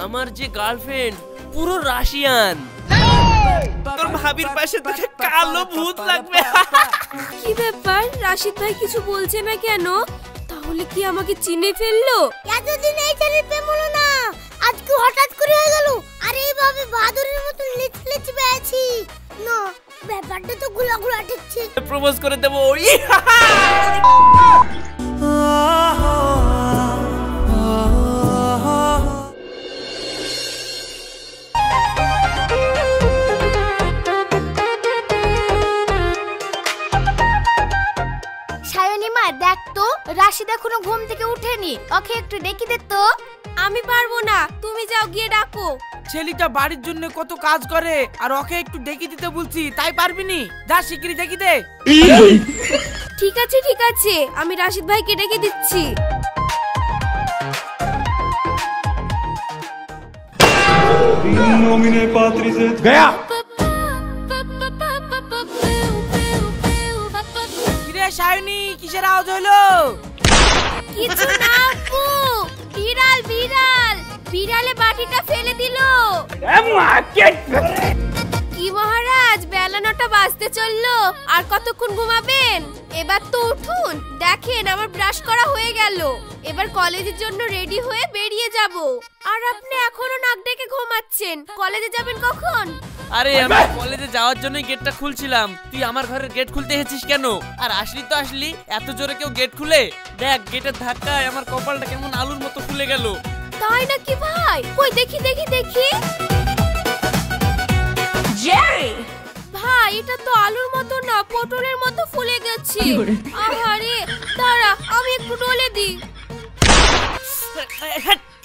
আমার যে গার্লফ্রেন্ড পুরো রাশিয়ান, তোর ভাবির পাশে তোকে কালো ভূত লাগবে। কি ব্যাপার, রাশিদ ভাই কিছু বলছে না কেন? তাহলে কি আমাকে চিনে ফেললো? এতদিন এই ছেলের প্রেম হলো না, আজকে হঠাৎ করে হয়ে গেল। আর এইভাবে বাদুরের মতো লিচলিচি বেয়াছি না, ব্যাপারটা তো গুলাগুলা ঠেকছে। প্রপোজ করে দেব। সায়নিমা দেখ তো, রাশিদ এখনো ঘুম থেকে উঠেনি, ওকে একটু ডেকে দে তো। আমি পারবো না, তুমি যাও গিয়ে ডাকো। ছেলেটা বাড়ির জন্য কত কাজ করে, আর ওকে একটু ডেকে দিতে বলছি, তাই পারবি নি? যা শিগগিরই ডেকে দে। ঠিক আছে ঠিক আছে, আমি রাশিদ ভাইকে ডেকে দিচ্ছি। গয়া কিরে সায়নি, কিসের আওয়াজ হলো? কিছু না আপু, বিড়াল বিড়াল, বিড়ালে বাটিটা ফেলে দিল। কি মহারাজ, বেলা 9টা বাজতে চললো, আর কতক্ষণ ঘুমাবেন? এবার তো উঠুন, দেখেন আমার ব্রাশ করা হয়ে গেল। এবার কলেজের জন্য রেডি হয়ে বেরিয়ে যাব। আর আপনি এখনো নাক ডেকে ঘুমাচ্ছেন, কলেজে যাবেন কখন? আরে আমি কলেজে যাওয়ার জন্যই গেটটা খুলছিলাম, তুই আমার ঘরের গেট খুলতে এসেছিস কেন? আর আসলি তো আসলি, এত জোরে কেউ গেট খুলে? দেখ গেটের ধাক্কায় আমার কপালটা কেমন আলুর মতো ফুলে গেল। তাই নাকি ভাই? কই দেখি দেখি দেখি। ভাই এটা তো আলুর মতো না, পটলের মতো ফুলে গেছে। আহারে দাঁড়া, আমি একটু ডলে দিই।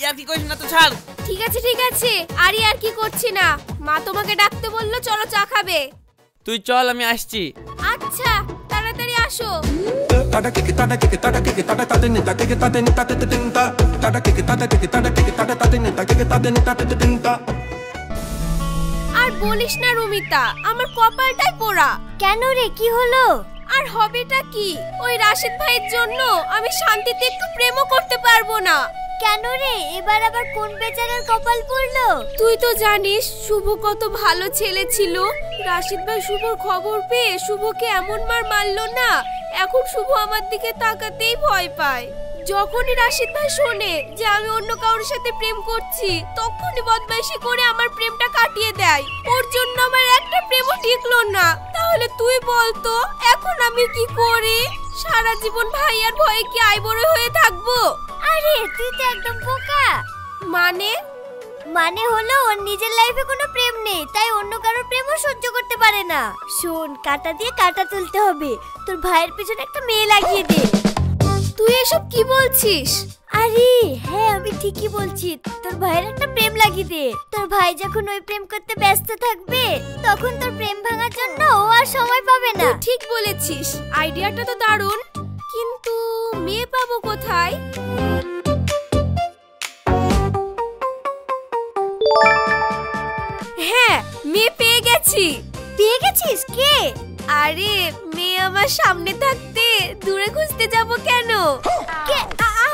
আর কি করিস না তো, ছাড়। ঠিক আছে ঠিক আছে, আরে আর কি করছি না, মা তোমাকে ডাকতে বললো, চলো চা খাবে। তুই চল, আমি আসছি। আচ্ছা তাড়াতাড়ি আসো। আর বলিস না রুমিতা, আমার কপালটাই পোড়া। কেন রে, কি হলো? আর হবেটা কি, ওই রাশিদ ভাইয়ের জন্য আমি শান্তিতে একটু প্রেমও করতে পারবো না। কেন রে, এবার আবার কোন বেচারার কপাল পড়লো? তুই তো জানিস শুভ কত ভালো ছেলে ছিল। রাশিদ ভাই শুভর খবর পেয়ে শুভকে এমন মার মারলো না, এখন শুভ আমার দিকে তাকাতেই ভয় পায়। যখনই রাশিদ ভাই শোনে যে আমি অন্য কারোর সাথে প্রেম করছি, তখনই বদমাইশি করে আমার প্রেমটা কাটিয়ে দেয়। ওর জন্য আমার একটা প্রেমও টিকলো না। তাহলে তুই বল তো, এখন আমি কি করি? সারা জীবন ভাই আর ভয়ে কি আইবড় হয়ে থাকবো? আরে তুই তো একদম বোকা। মানে হলো ওর নিজের লাইফে কোনো প্রেম নেই, তাই অন্য কারোর প্রেমও সহ্য করতে পারে না। শোন, কাঁটা দিয়ে কাঁটা তুলতে হবে, তোর ভাইয়ের পিছনে একটা মেয়ে লাগিয়ে দে। তুই এসব কি বলছিস? আরে হ্যাঁ, আমি ঠিকই বলছি, তোর ভাইয়ের একটা প্রেম লাগিয়ে দে। তোর ভাই যখন ওই প্রেম করতে ব্যস্ত থাকবে, তখন তোর প্রেম ভাঙার জন্য ও আর সময় পাবে না। ঠিক বলেছিস, আইডিয়াটা তো দারুণ, কিন্তু মেয়ে পাবো কোথায়? হ্যাঁ, মেয়ে পেয়ে গেছি। পেয়ে গেছিস? কে? আরে মেয়ে আমার সামনে থাকতে দূরে খুঁজতে যাব কেন? কে?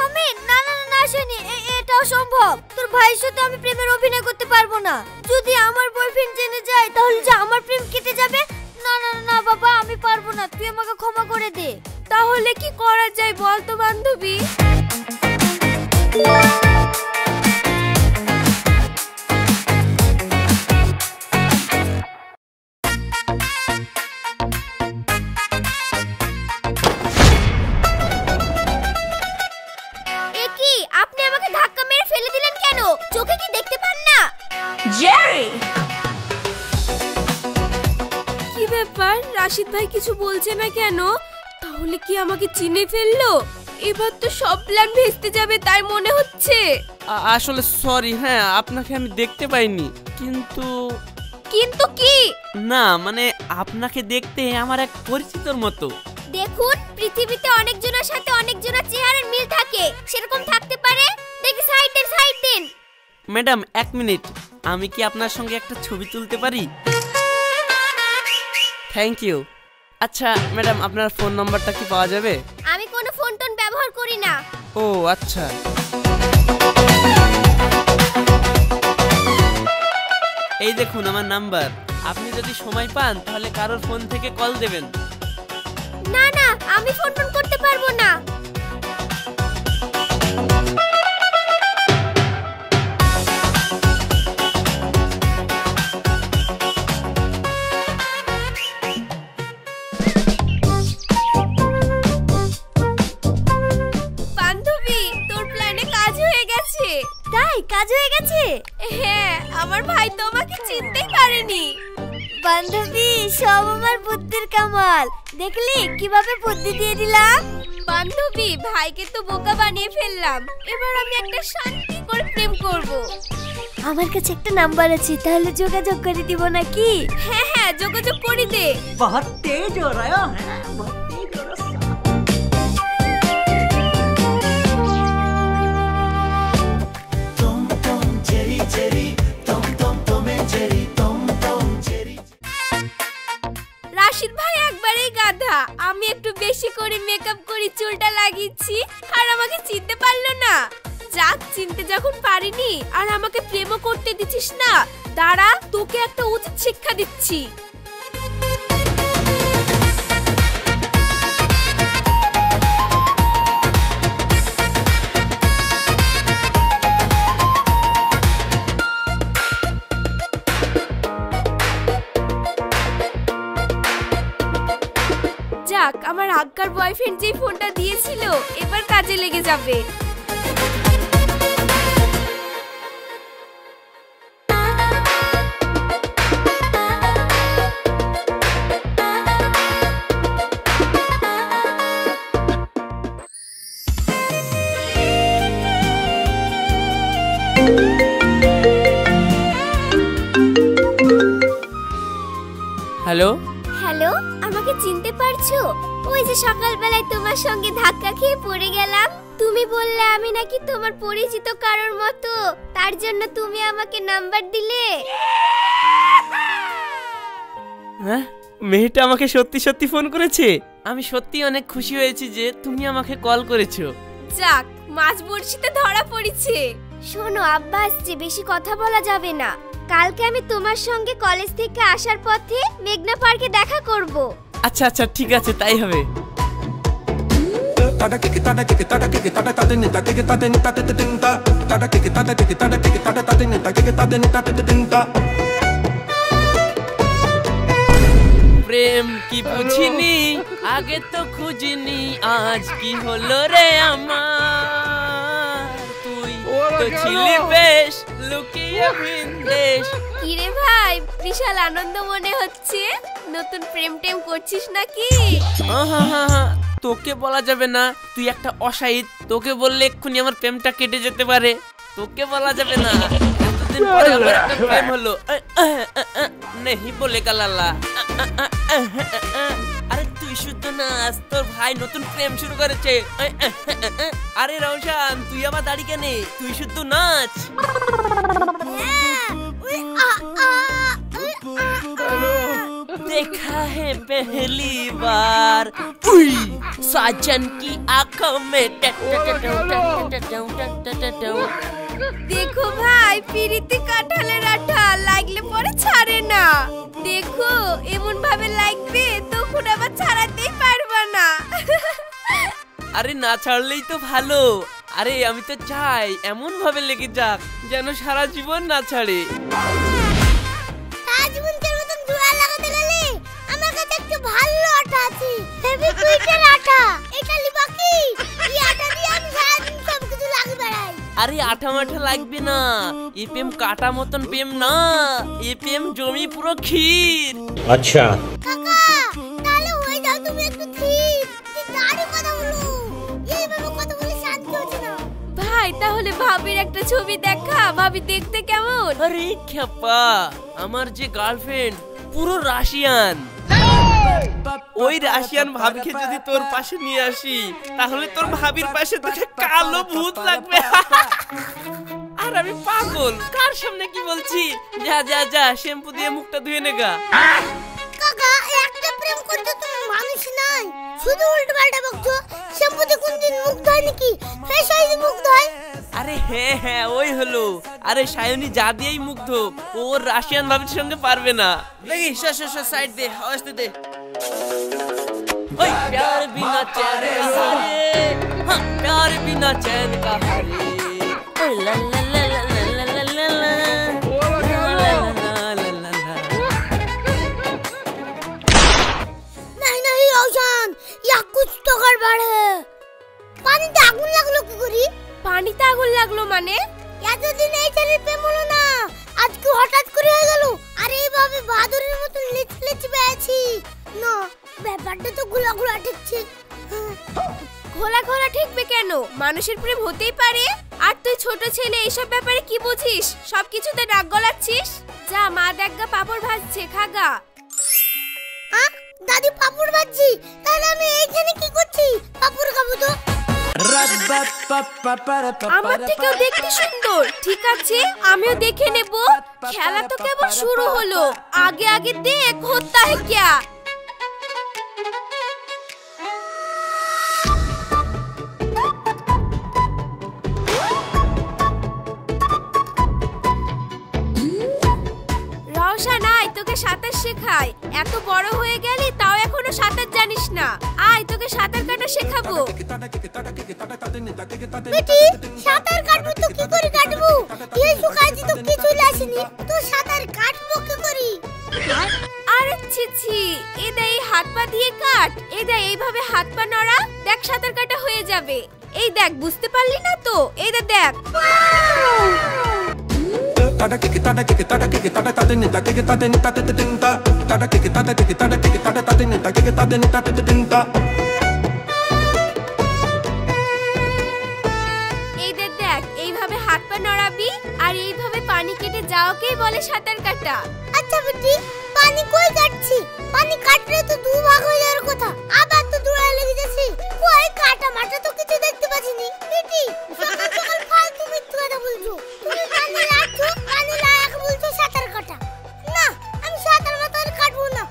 আমি? না না না শুনি, এটাও সম্ভব। তোর ভাইয়ের সাথে আমি প্রেমের অভিনয় করতে পারবো না। যদি আমার বয়ফ্রেন্ড জেনে যায়, তাহলে যে আমার প্রেম কেটে যাবে। না না না বাবা, আমি পারবো না, তুই আমাকে ক্ষমা করে দে। তাহলে কি করা যায় বল তো বান্ধবী? আপনি আমাকে ধাক্কা মেরে ফেলে দিলেন কেন? চোখে কি দেখতে পান না? কি ব্যাপার, রাশিদ ভাই কিছু বলছে না কেন? তাহলে কি আমাকে চিনে ফেললো? এবার তো সব প্ল্যান ভেস্তে যাবে তাই মনে হচ্ছে। আসলে সরি, হ্যাঁ আপনাকে আমি দেখতে পাইনি। কিন্তু কি? না মানে আপনাকে দেখতে আমার এক পরিচিতর মতো। দেখুন, পৃথিবীতে অনেকজনের সাথে অনেকজনের চেহারার মিল থাকে, সেরকম থাকতে পারে। দেখি সাইড দেন। ম্যাডাম 1 মিনিট, আমি কি আপনার সঙ্গে একটা ছবি তুলতে পারি? Thank you. আচ্ছা ম্যাডাম, আপনার ফোন নাম্বারটা কি পাওয়া যাবে? আমি কোনো ফোন টোন ব্যবহার করি না। ও আচ্ছা। এই দেখুন আমার নাম্বার, আপনি যদি সময় পান তাহলে কারোর ফোন থেকে কল দেবেন। না না, আমি ফোন করতে পারবো না। বান্ধবী, তোর প্ল্যানে কাজ হয়ে গেছে। তাই কাজ হয়ে গেছে? হ্যাঁ, আমার ভাই তো আমাকে চিনতেই পারেনি। বান্ধবী, সব আমার বুদ্ধির কামাল। দেখলি কিভাবে বুদ্ধি দিয়ে দিলাম? বান্ধবী, ভাইকে তো বোকা বানিয়ে ফেললাম। এবার আমি একটা শান্তি করে প্রেম করব। আমার কাছে একটা নাম্বার আছে, তাহলে যোগাযোগ করে দিব নাকি? হ্যাঁ হ্যাঁ, যোগাযোগ করে দে। बहुत तेज हो रहा है, बहुत तेज हो रहा है। রাশিদ ভাই একবারেই গাধা। আমি একটু বেশি করে মেকআপ করি, চুলটা লাগিয়েছি, আর আমাকে চিনতে পারলো না। যাক, চিনতে যখন পারিনি আর আমাকে প্রেমও করতে দিছিস না, দাঁড়া, তোকে একটা উচিত শিক্ষা দিচ্ছি। যাক, আমার আগকার বয়ফ্রেন্ড যেই ফোনটা দিয়েছিল এবার কাজে লেগে যাবে। হ্যালো, হ্যালো, আমাকে চিনতে পারছো? ওই যে সকালবেলায় তোমার সঙ্গে ধাক্কা খেয়ে পড়ে গেলাম। তুমি বললে আমি নাকি তোমার পরিচিত কারোর মতো, তার জন্য তুমি আমাকে নাম্বার দিলে। হ্যাঁ, মেয়েটা আমাকে সত্যি সত্যি ফোন করেছে। আমি সত্যি অনেক খুশি হয়েছি যে তুমি আমাকে কল করেছো। যাক, মাছ বড়শিতে ধরা পড়েছে। শোনো, আব্বা আসছে, বেশি কথা বলা যাবে না। কালকে আমি তোমার সঙ্গে কলেজ থেকে আসার পথে মেঘনা পার্কে দেখা করব। আচ্ছা আচ্ছা, ঠিক আছে, তাই হবে। প্রেম কি বুঝিনি, আগে তো খুঁজিনি, আজ কি হলো রে আমার। তুই তো ছিলি বেশ লুকিয়ে বিন্দেশ। কিরে ভাই, বিশাল আনন্দ মনে হচ্ছে। নতুন প্রেম টেম করছিস নাকি? তোকে বলা যাবে না, তুই একটা অসাহিত। তোকে বললে এক্ষুনি আমার প্রেমটা কেটে যেতে পারে। তোকে বলা যাবে না। এতদিন পরে আমার একটা প্রেম হলো। নেহি বলে গালালা। আরে তুই শুদ্ধ নাচ, তোর ভাই নতুন প্রেম শুরু করেছে। আরে রওশান, তুই আমার দাড়ি কেনে? তুই শুদ্ধ নাচ। देखा है पहली बार साजन की आंखों में। দেখো ভাই, পিরিতি কাঁঠালের আঠা, লাগলে পরে ছাড়ে না। দেখো, এমন ভাবে লাগবে তখন আবার ছাড়াতেই পারবা না। আরে না ছাড়লেই তো ভালো। আরে আমি তো চাই এমন ভাবে লেগে যাক যেন সারা জীবন না ছাড়ে। জীবনটার মতন জোড়া লাগাতে গেলে আমার কাছে একটা ভালো আটা আছে, হেভি কুইকের আটা। এটা লিবা কি? এই আটা দিয়ে আমি সারাদিন সব কিছু লাগিয়ে বেড়াই। আরে আঠা মাঠা লাগবে না, এই প্রেম কাটা মতন প্রেম না, এই প্রেম জমি পুরো ক্ষীর। আচ্ছা কাকা, তাহলে হয়ে যাও তুমি একটু ঠিক। দাঁড়ি কথা বলো, এইভাবে কথা বলে শান্তি হচ্ছে না। ভাই, তাহলে ভাবির একটা ছবি দেখা, ভাবি দেখতে কেমন? আরে খেপা, আমার যে গার্লফ্রেন্ড পুরো রাশিয়ান। ওই রাশিয়ান ভাবিকে যদি তোর পাশে নিয়ে আসি তাহলে তোর ভাবির পাশে তোকে কালো ভূত লাগবে। আর আমি পাগল, কার সামনে কি বলছি? যা যা যা, শ্যাম্পু দিয়ে মুখটা ধুয়ে নেগা। কাকা, একটা প্রেম করতে তুমি মানুষ নাই, শুধু উল্টো পাল্টা বকছো। শ্যাম্পুতে কোনদিন মুখ ধোয় নাকি? ফ্রেশ হয়ে মুখ ধোয়। আরে আরে হ্যাঁ হ্যাঁ ওই হলো। আরে সায়নী যা দিয়েই মুগ্ধ, ওর রাশিয়ান ভাবির সঙ্গে পারবে না। দেখি সাইড দে, আসতে দে। ওই প্যার বিনা চैन का हारे, हाँ प्यार बिना चैन का हारे, ओए ला ला ला ला ला ला ला ला, नहीं रोशन, यहाँ कुछ तो गड़बड़ है। পানিতে আগুন লাগলো কি করি? পানিতে আগুন লাগলো মানে? এতদিন এই ছেলের প্রেম হলো না, আজকে হঠাৎ করে হয়ে গেল। আর এইভাবে বাদুরের মতো লেচলেচ বেয়াছি না, ব্যাপারটা তো ঘোলা ঠেকছে। ঘোলা ঠিকবে কেন? মানুষের প্রেম হতেই পারে। আর তুই ছোট ছেলে, এইসব ব্যাপারে কি বুঝিস? সবকিছুতে রাগ গলাচ্ছিস। যা, মা দেখগা পাপড় ভাজছে, খাগা। দাদি পাপড় ভাজছি, তাহলে আমি এইখানে কি করছি? পাপড় খাবো তো। আমার থেকেও দেখতে সুন্দর। ঠিক আছে, আমিও দেখে নেব। খেলা তো কেবল শুরু হলো, আগে আগে দেখ होता है क्या। রওশন আয়, তোকে সাঁতার শেখাই। এত বড় হয়ে গেলি তাও এখনো সাঁতার জানিস না। আয়, তোকে সাঁতার কাটা শেখাবো। বেটি, সাঁতার কাটবো তো কি করে কাটবো? এই সুকাজি তো কিছুই আসেনি, তো সাঁতার কাটবো কি করি? আরে ছি, এদা এই হাত পা দিয়ে কাট। এদা এইভাবে হাত পা নড়া, দেখ সাঁতার কাটা হয়ে যাবে। এই দেখ, বুঝতে পারলি না তো? এইদা দেখ। দেখ, এইভাবে হাত পা নড়াবি আর এইভাবে পানি কেটে যাওয়াকেই বলে সাঁতার কাটা। আচ্ছা বেটি, পানি কই কাটছি? পানি কাটলে তো দুভাগ হয়ে যাওয়ার কথা, আবার তো দৌড়ায় লেগে যাচ্ছে। কই কাটা মাটা তো কিছু দেখতে পাচ্ছিনি। বেটি, সকাল সকাল ফালতু মিথ্যা কথা বলছো। তুমি পানি রাখছো, পানি লাগাকে বলছো সাঁতার কাটা। না, আমি সাঁতার মাতার কাটবো না।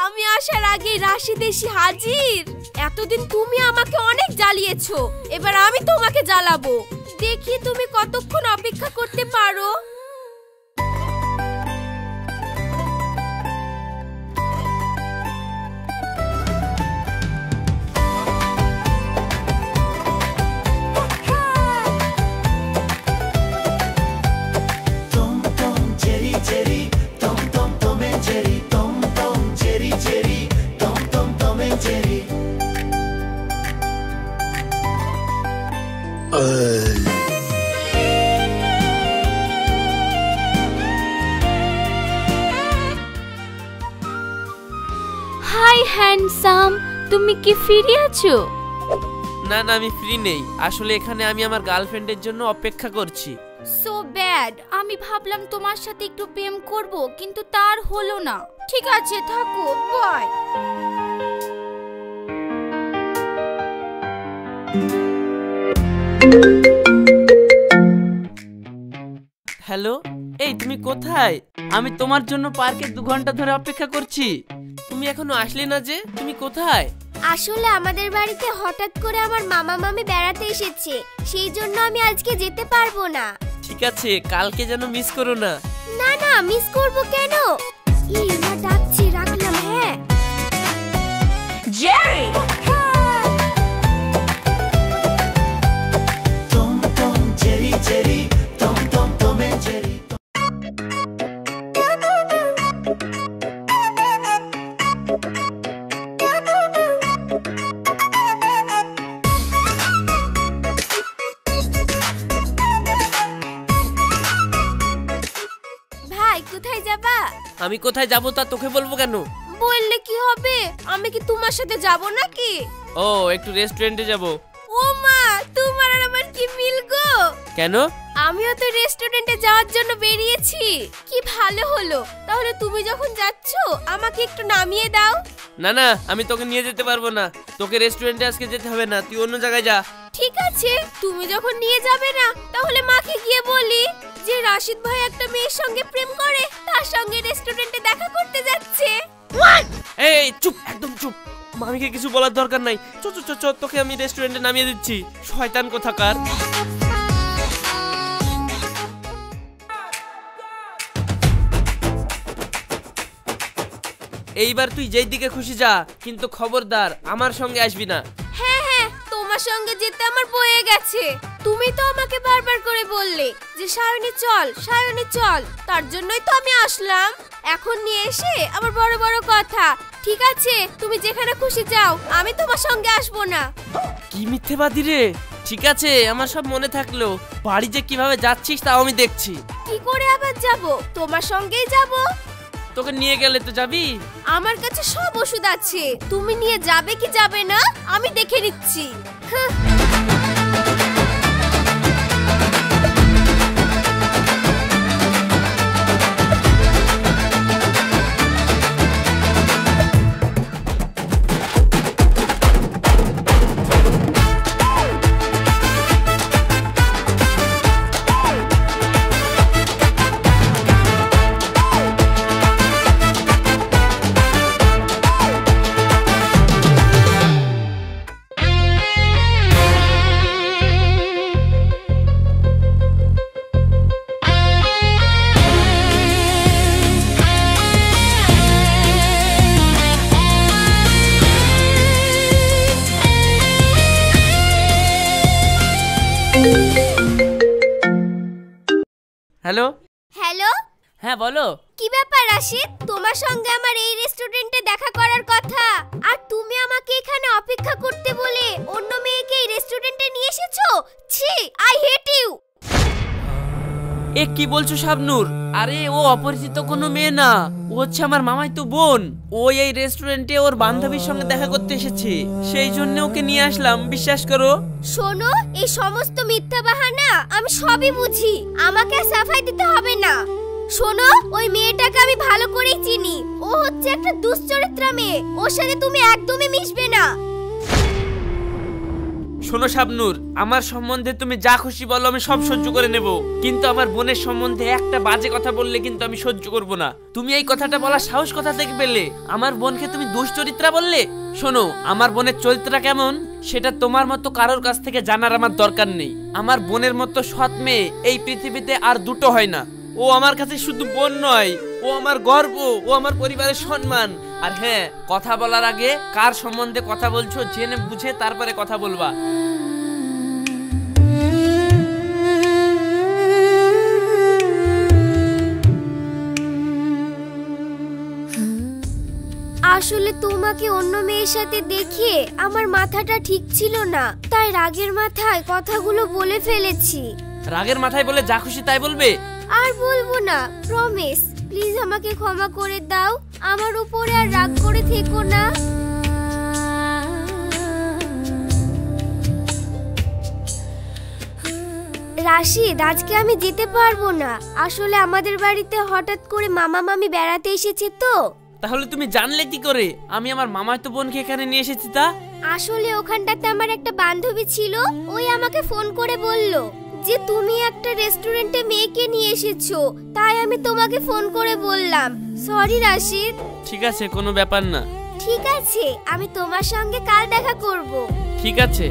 আমি আসার আগে রাশি দেশি হাজির। এতদিন তুমি আমাকে অনেক জ্বালিয়েছো, এবার আমি তোমাকে জ্বালাবো। দেখি তুমি কতক্ষণ অপেক্ষা করতে পারো। হাই হ্যান্ডসাম, তুমি কি ফিরে আছো? না না, আমি ফ্রি নেই। আসলে এখানে আমি আমার গার্লফ্রেন্ডের জন্য অপেক্ষা করছি। So bad. আমি ভাবলাম তোমার সাথে একটু প্রেম করব, কিন্তু তার হলো না। ঠিক আছে, থাকো, বাই। হ্যালো, এই তুমি কোথায়? আমি তোমার জন্য পার্কে 2 ঘন্টা ধরে অপেক্ষা করছি। তুমি এখনো আসলে না যে? তুমি কোথায়? আসলে আমাদের বাড়িতে হঠাৎ করে আমার মামা মামি বেড়াতে এসেছে, সেই জন্য আমি আজকে যেতে পারবো না। ঠিক আছে, কালকে যেন মিস করো না। না না, মিস করব কেন? এই না ডাকছি, রাখলাম। হ্যাঁ জেরি, কোথায় যাবা? আমি কোথায় যাব তা তোকে বলবো কেন? বললে কি হবে? আমি কি তোমার সাথে যাব নাকি? ও, একটু রেস্টুরেন্টে যাব। ও মা, তোমার আর আমার কি মিল গো? কেন? আমিও তো রেস্টুরেন্টে যাওয়ার জন্য বেরিয়েছি। কি ভালো হলো, তাহলে তুমি যখন যাচ্ছ আমাকে একটু নামিয়ে দাও। না না, আমি তোকে নিয়ে যেতে পারবো না। তোকে রেস্টুরেন্টে আজকে যেতে হবে না, তুই অন্য জায়গায় যা। ঠিক আছে, তুমি যখন নিয়ে যাবে না তাহলে মাকে গিয়ে বলি যে রাশিদ ভাই একটা মেয়ের সঙ্গে প্রেম করে, তার সঙ্গে রেস্টুরেন্টে দেখা করতে যাচ্ছে। এই চুপ, একদম চুপ। মামিকে কিছু বলার দরকার নাই। চ চ চ, তোকে আমি রেস্টুরেন্টে নামিয়ে দিচ্ছি। শয়তান কোথাকার। এইবার তুই যেই দিকে খুশি যা, কিন্তু খবরদার আমার সঙ্গে আসবি না। হ্যাঁ হ্যাঁ, তোমার সঙ্গে যেতে আমার বয়ে গেছে। তুমি তো আমাকে বারবার করে বললে যে সায়নী চল, সায়নী চল, তার জন্যই তো আমি আসলাম। এখন নিয়ে এসে আবার বড় বড় কথা। ঠিক আছে, তুমি যেখানে খুশি যাও, আমি তোমার সঙ্গে আসবো না। কি মিথ্যেবাদী রে। ঠিক আছে, আমার সব মনে থাকলো। বাড়ি যে কিভাবে যাচ্ছিস তাও আমি দেখছি। কি করে আবার যাব? তোমার সঙ্গেই যাব। তোকে নিয়ে গেলে তো যাবি। আমার কাছে সব ওষুধ আছে, তুমি নিয়ে যাবে কি যাবে না আমি দেখে নিচ্ছি। হ্যালো হ্যালো, হ্যাঁ বলো। কি ব্যাপার রাশিদ? তোমার সঙ্গে আমার এই রেস্টুরেন্টে দেখা করার কথা, আর তুমি আমাকে এখানে অপেক্ষা করতে বলে অন্য মেয়েকে এই রেস্টুরেন্টে নিয়ে এসেছো। ছি, আই হেট ইউ। এ কি বলছো শাবনূর? আরে ও অপরিচিত কোনো মেয়ে না, ও হচ্ছে আমার মামাইতো বোন। ও এই রেস্টুরেন্টে ওর বান্ধবীর সঙ্গে দেখা করতে এসেছে, সেই জন্য ওকে নিয়ে আসলাম, বিশ্বাস করো। শোনো, এই সমস্ত মিথ্যা বাহানা আমি সবই বুঝি, আমাকে আর সাফাই দিতে হবে না। শোনো, ওই মেয়েটাকে আমি ভালো করেই চিনি। ও হচ্ছে একটা দুশ্চরিত্রা মেয়ে, ওর সাথে তুমি একদমই মিশবে না। শোনো শাবনূর, আমার সম্বন্ধে তুমি যা খুশি বলো, আমি সব সহ্য করে নেব, কিন্তু আমার বোনের সম্বন্ধে একটা বাজে কথা বললে কিন্তু আমি সহ্য করব না। তুমি এই কথাটা বলার সাহস কোথা থেকে পেলে? আমার বোনকে তুমি দুশ্চরিত্রা বললে? শোনো, আমার বোনের চরিত্রটা কেমন সেটা তোমার মতো কারোর কাছ থেকে জানার আমার দরকার নেই। আমার বোনের মতো সৎ মেয়ে এই পৃথিবীতে আর দুটো হয় না। ও আমার কাছে শুধু বোন নয়, ও আমার গর্ব, ও আমার পরিবারের সম্মান। আর হ্যাঁ, কথা বলার আগে কার সম্বন্ধে কথা বলছো জেনে বুঝে তারপরে কথা বলবা। আসলে তোমাকে অন্য মেয়ের সাথে দেখে আমার মাথাটা ঠিক ছিল না, তাই রাগের মাথায় কথাগুলো বলে ফেলেছি। রাগের মাথায় বলে যা খুশি তাই বলবে? আর বলবো না, প্রমিস। প্লিজ আমাকে ক্ষমা করে দাও, আমার উপরে আর রাগ করে থেকো না। রাশিদ, আজকে আমি যেতে পারবো না। আসলে আমাদের বাড়িতে হঠাৎ করে মামা মামি বেড়াতে এসেছে তো। তাহলে তুমি জানলে কি করে আমি আমার মামাতো বোনকে এখানে নিয়ে এসেছি? তা আসলে ওখানটাতে আমার একটা বান্ধবী ছিল, ওই আমাকে ফোন করে বলল যে তুমি একটা রেস্টুরেন্টে মেয়েকে নিয়ে এসেছো, তাই আমি তোমাকে ফোন করে বললাম। সরি রাশিদ। ঠিক আছে, কোনো ব্যাপার না। ঠিক আছে, আমি তোমার সঙ্গে কাল দেখা করব। ঠিক আছে।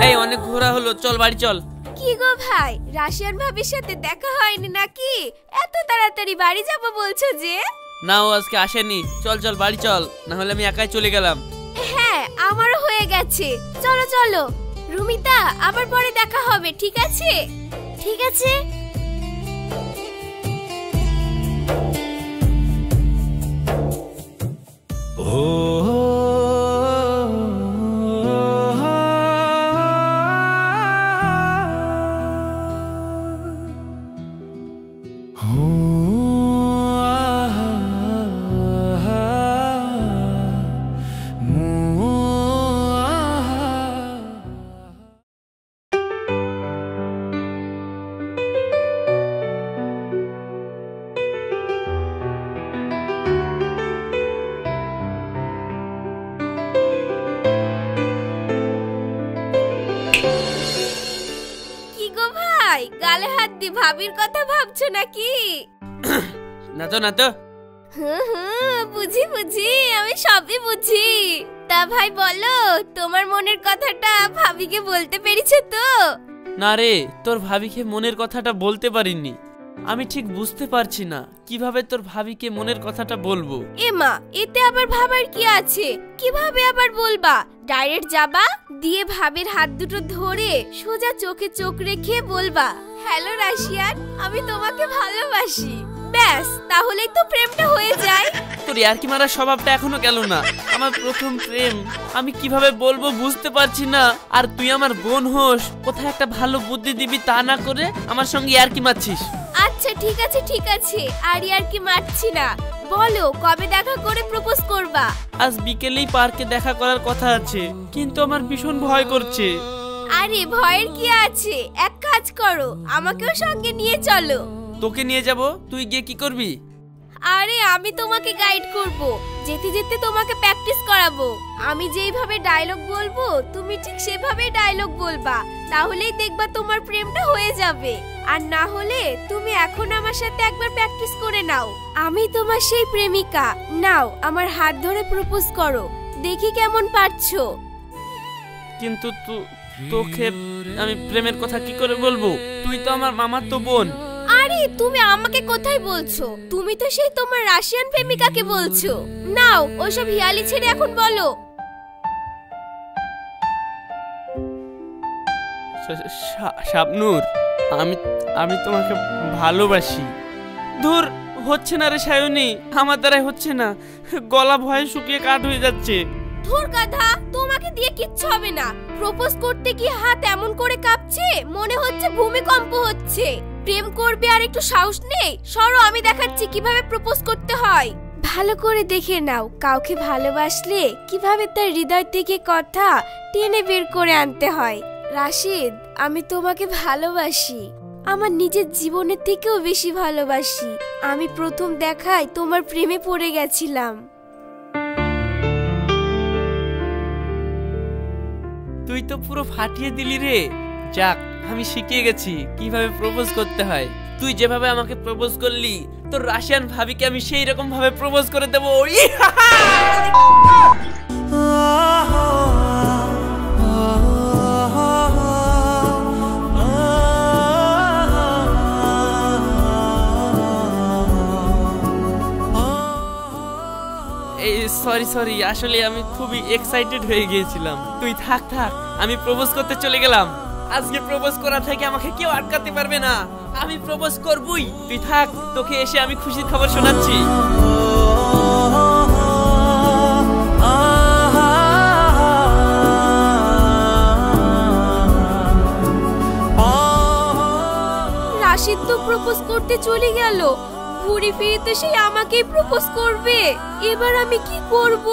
এই অনেক ঘোরা হলো, চল বাড়ি চল। কি গো ভাই, রাশিয়ান ভাবির সাথে দেখা হয়নি নাকি? এত তাড়াতাড়ি বাড়ি যাব বলছো যে? না, ও আজকে আসেনি। চল চল বাড়ি চল, না হলে আমি একাই চলে গেলাম। হ্যাঁ, আমারও হয়ে গেছে। চলো চলো। রুমিতা, আবার পরে দেখা হবে, ঠিক আছে? ঠিক আছে। Oh ভাবির কথা ভাবছো নাকি? না তো না তো। বুঝি বুঝি, আমি সবই বুঝি। তা ভাই বলো, তোমার মনের কথাটা ভাবিকে বলতে পেরেছো তো? না রে, তোর ভাবিকে মনের কথাটা বলতে পারিনি। আমি ঠিক বুঝতে পারছি না কিভাবে তোর ভাবিকে মনের কথাটা বলবো। এমা, এতে আবার ভাবার কি আছে? কিভাবে আবার বলবা? ডাইরেক্ট যাবা, দিয়ে ভাবির হাত দুটো ধরে সোজা চোখে চোখ রেখে বলবা, হ্যালো রাশিয়ান, আমি তোমাকে ভালোবাসি। ব্যাস, তাহলেই তো প্রেমটা হয়ে যায়। তোর ইয়ার্কি মারার স্বভাবটা এখনো গেল না। আমার প্রথম প্রেম, আমি কিভাবে বলবো বুঝতে পারছি না। আর তুই আমার বোন হোস, কোথায় একটা ভালো বুদ্ধি দিবি তা না করে আমার সঙ্গে ইয়ার্কি মারছিস। আচ্ছা ঠিক আছে ঠিক আছে, আর ইয়ার্কি মারছি না। বলো কবে দেখা করে প্রপোজ করবা? আজ বিকেলেই পার্কে দেখা করার কথা আছে, কিন্তু আমার ভীষণ ভয় করছে। আরে ভয়ের কি আছে, এক কাজ করো, আমাকেও সঙ্গে নিয়ে চলো। তোকে নিয়ে যাব, তুই গিয়ে কি করবি? আরে আমি তোমাকে গাইড করব, যেতে যেতে তোমাকে প্র্যাকটিস করাবো। আমি যেইভাবে ডায়লগ বলবো তুমি ঠিক সেভাবেই ডায়লগ বলবা, তাহলেই দেখবা তোমার প্রেমটা হয়ে যাবে। আর না হলে তুমি এখন আমার সাথে একবার প্র্যাকটিস করে নাও। আমি তোমার সেই প্রেমিকা, নাও আমার হাত ধরে প্রপোজ করো, দেখি কেমন পারছো। কিন্তু তোকে আমি প্রেমের কথা কি করে বলবো? তুই তো আমার মামাতো বোন। আরে তুমি আমাকে কোথায় বলছো? তুমি তো সেই তোমার রাশিয়ান প্রেমিকাকে বলছো। নাও ওসব হিয়ালি ছেড়ে এখন বলো। শাবনূর, আমি তোমাকে ভালোবাসি। ধুর, হচ্ছে না রে সায়নী, আমার দ্বারাই হচ্ছে না। গলা ভয়ে শুকিয়ে কাঠ হয়ে যাচ্ছে। ধুর গাধা, তোমাকে দিয়ে কিচ্ছু হবে না। প্রপোজ করতে গিয়ে হাত এমন করে কাঁপছে, মনে হচ্ছে ভূমিকম্প হচ্ছে। প্রেম করবে আর একটু সাহস নেই? সরো, আমি দেখাচ্ছি কিভাবে প্রপোজ করতে হয়। ভালো করে দেখে নাও, কাউকে ভালোবাসলে কিভাবে তার হৃদয় থেকে কথা টেনে বের করে আনতে হয়। রাশিদ, আমি তোমাকে ভালোবাসি, আমার নিজের জীবনের থেকেও বেশি ভালোবাসি। আমি প্রথম দেখায় তোমার প্রেমে পড়ে গেছিলাম। তুই তো পুরো ফাটিয়ে দিলি রে। যাক, আমি শিখিয়ে গেছি কিভাবে প্রপোজ করতে হয়। তুই যেভাবে আমাকে প্রপোজ করলি, তোর রাশিয়ান ভাবিকে আমি সেই রকম ভাবে প্রপোজ করে দেবো। সরি, আসলে আমি খুবই এক্সাইটেড হয়ে গিয়েছিলাম। তুই থাক, আমি প্রপোজ করতে চলে গেলাম। আজকে প্রপোজ করা থেকে আমাকে কেউ আটকাতে পারবে না। আমি প্রপোজ করবই। তুই থাক, তোকে এসে আমি খুশির খবর শোনাচ্ছি। রাশিদ তো প্রপোজ করতে চলে গেল, ঘুরে ফিরে তো সেই আমাকেই প্রপোজ করবে। এবার আমি কি করব?